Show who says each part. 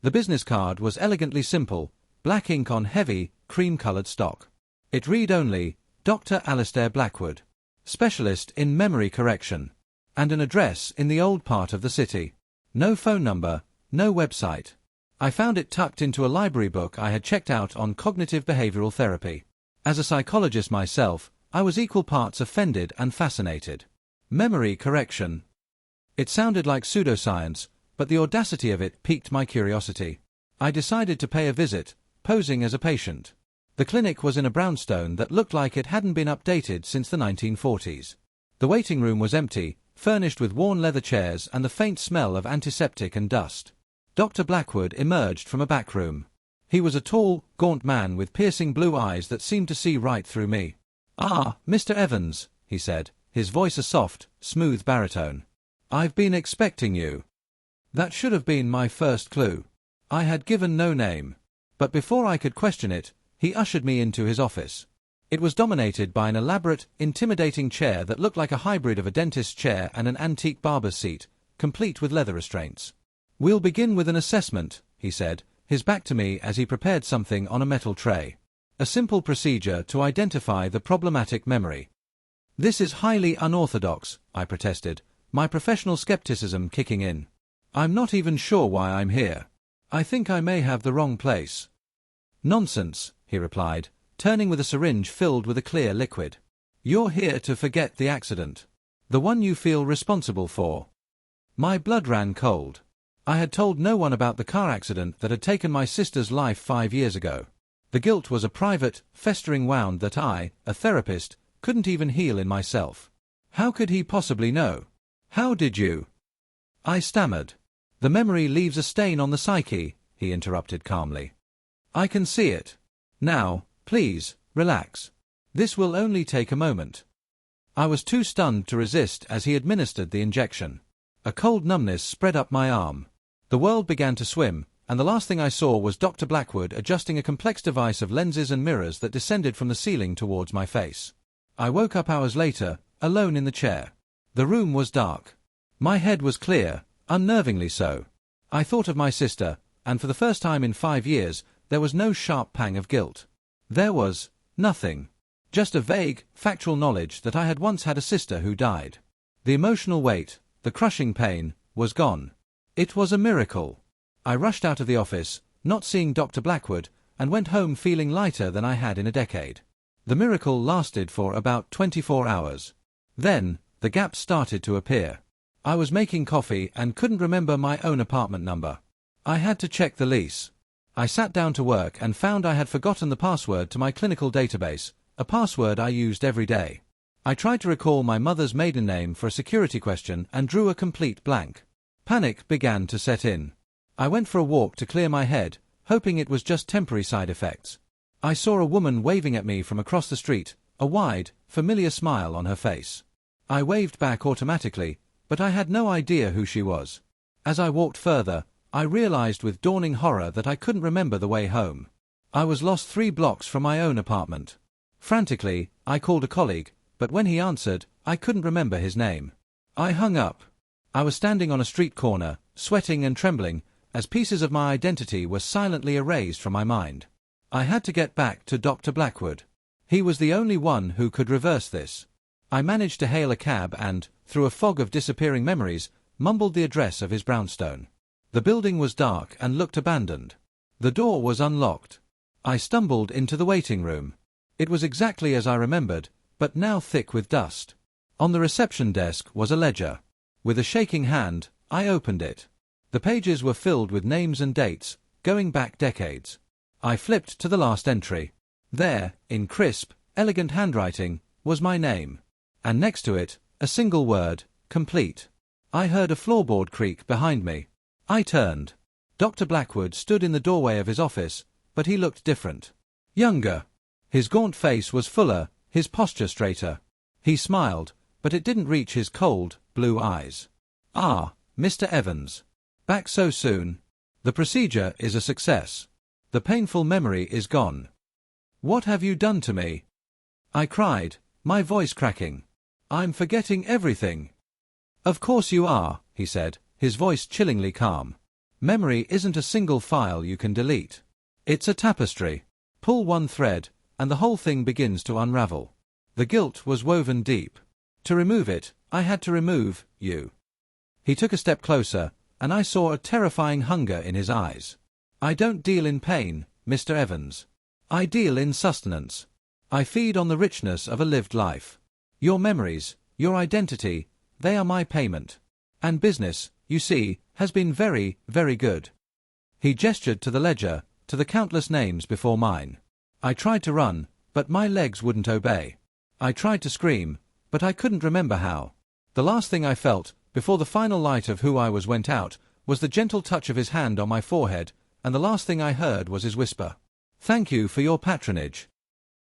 Speaker 1: The business card was elegantly simple, black ink on heavy, cream-colored stock. It read only, Dr. Alistair Blackwood, specialist in memory correction, and an address in the old part of the city. No phone number, no website. I found it tucked into a library book I had checked out on cognitive behavioral therapy. As a psychologist myself, I was equal parts offended and fascinated. Memory correction. It sounded like pseudoscience, but the audacity of it piqued my curiosity. I decided to pay a visit, posing as a patient. The clinic was in a brownstone that looked like it hadn't been updated since the 1940s. The waiting room was empty, furnished with worn leather chairs and the faint smell of antiseptic and dust. Dr. Blackwood emerged from a back room. He was a tall, gaunt man with piercing blue eyes that seemed to see right through me. "Ah, Mr. Evans," he said, his voice a soft, smooth baritone. "I've been expecting you." That should have been my first clue. I had given no name. But before I could question it, he ushered me into his office. It was dominated by an elaborate, intimidating chair that looked like a hybrid of a dentist's chair and an antique barber's seat, complete with leather restraints. "We'll begin with an assessment," he said, his back to me as he prepared something on a metal tray. "A simple procedure to identify the problematic memory." "This is highly unorthodox," I protested, my professional skepticism kicking in. "I'm not even sure why I'm here. I think I may have the wrong place." "Nonsense," he replied, turning with a syringe filled with a clear liquid. "You're here to forget the accident. The one you feel responsible for." My blood ran cold. I had told no one about the car accident that had taken my sister's life 5 years ago. The guilt was a private, festering wound that I, a therapist, couldn't even heal in myself. How could he possibly know? "How did you?" I stammered. "The memory leaves a stain on the psyche," he interrupted calmly. "I can see it. Now, please, relax. This will only take a moment." I was too stunned to resist as he administered the injection. A cold numbness spread up my arm. The world began to swim, and the last thing I saw was Dr. Blackwood adjusting a complex device of lenses and mirrors that descended from the ceiling towards my face. I woke up hours later, alone in the chair. The room was dark. My head was clear, unnervingly so. I thought of my sister, and for the first time in 5 years, there was no sharp pang of guilt. There was nothing. Just a vague, factual knowledge that I had once had a sister who died. The emotional weight, the crushing pain, was gone. It was a miracle. I rushed out of the office, not seeing Dr. Blackwood, and went home feeling lighter than I had in a decade. The miracle lasted for about 24 hours. Then, the gaps started to appear. I was making coffee and couldn't remember my own apartment number. I had to check the lease. I sat down to work and found I had forgotten the password to my clinical database, a password I used every day. I tried to recall my mother's maiden name for a security question and drew a complete blank. Panic began to set in. I went for a walk to clear my head, hoping it was just temporary side effects. I saw a woman waving at me from across the street, a wide, familiar smile on her face. I waved back automatically, but I had no idea who she was. As I walked further, I realized with dawning horror that I couldn't remember the way home. I was lost 3 blocks from my own apartment. Frantically, I called a colleague, but when he answered, I couldn't remember his name. I hung up. I was standing on a street corner, sweating and trembling, as pieces of my identity were silently erased from my mind. I had to get back to Dr. Blackwood. He was the only one who could reverse this. I managed to hail a cab and, through a fog of disappearing memories, mumbled the address of his brownstone. The building was dark and looked abandoned. The door was unlocked. I stumbled into the waiting room. It was exactly as I remembered, but now thick with dust. On the reception desk was a ledger. With a shaking hand, I opened it. The pages were filled with names and dates, going back decades. I flipped to the last entry. There, in crisp, elegant handwriting, was my name. And next to it, a single word, complete. I heard a floorboard creak behind me. I turned. Dr. Blackwood stood in the doorway of his office, but he looked different. Younger. His gaunt face was fuller, his posture straighter. He smiled, but it didn't reach his cold, blue eyes. "Ah, Mr. Evans. Back so soon. The procedure is a success. The painful memory is gone." "What have you done to me?" I cried, my voice cracking. "I'm forgetting everything." "Of course you are," he said, his voice chillingly calm. Memory isn't a single file you can delete. It's a tapestry. Pull one thread, and the whole thing begins to unravel. The guilt was woven deep. To remove it, I had to remove you. He took a step closer, and I saw a terrifying hunger in his eyes. I don't deal in pain, Mr. Evans. I deal in sustenance. I feed on the richness of a lived life. Your memories, your identity, they are my payment. And business, you see, has been very, very good. He gestured to the ledger, to the countless names before mine. I tried to run, but my legs wouldn't obey. I tried to scream, but I couldn't remember how. The last thing I felt, before the final light of who I was went out, was the gentle touch of his hand on my forehead, and the last thing I heard was his whisper. Thank you for your patronage.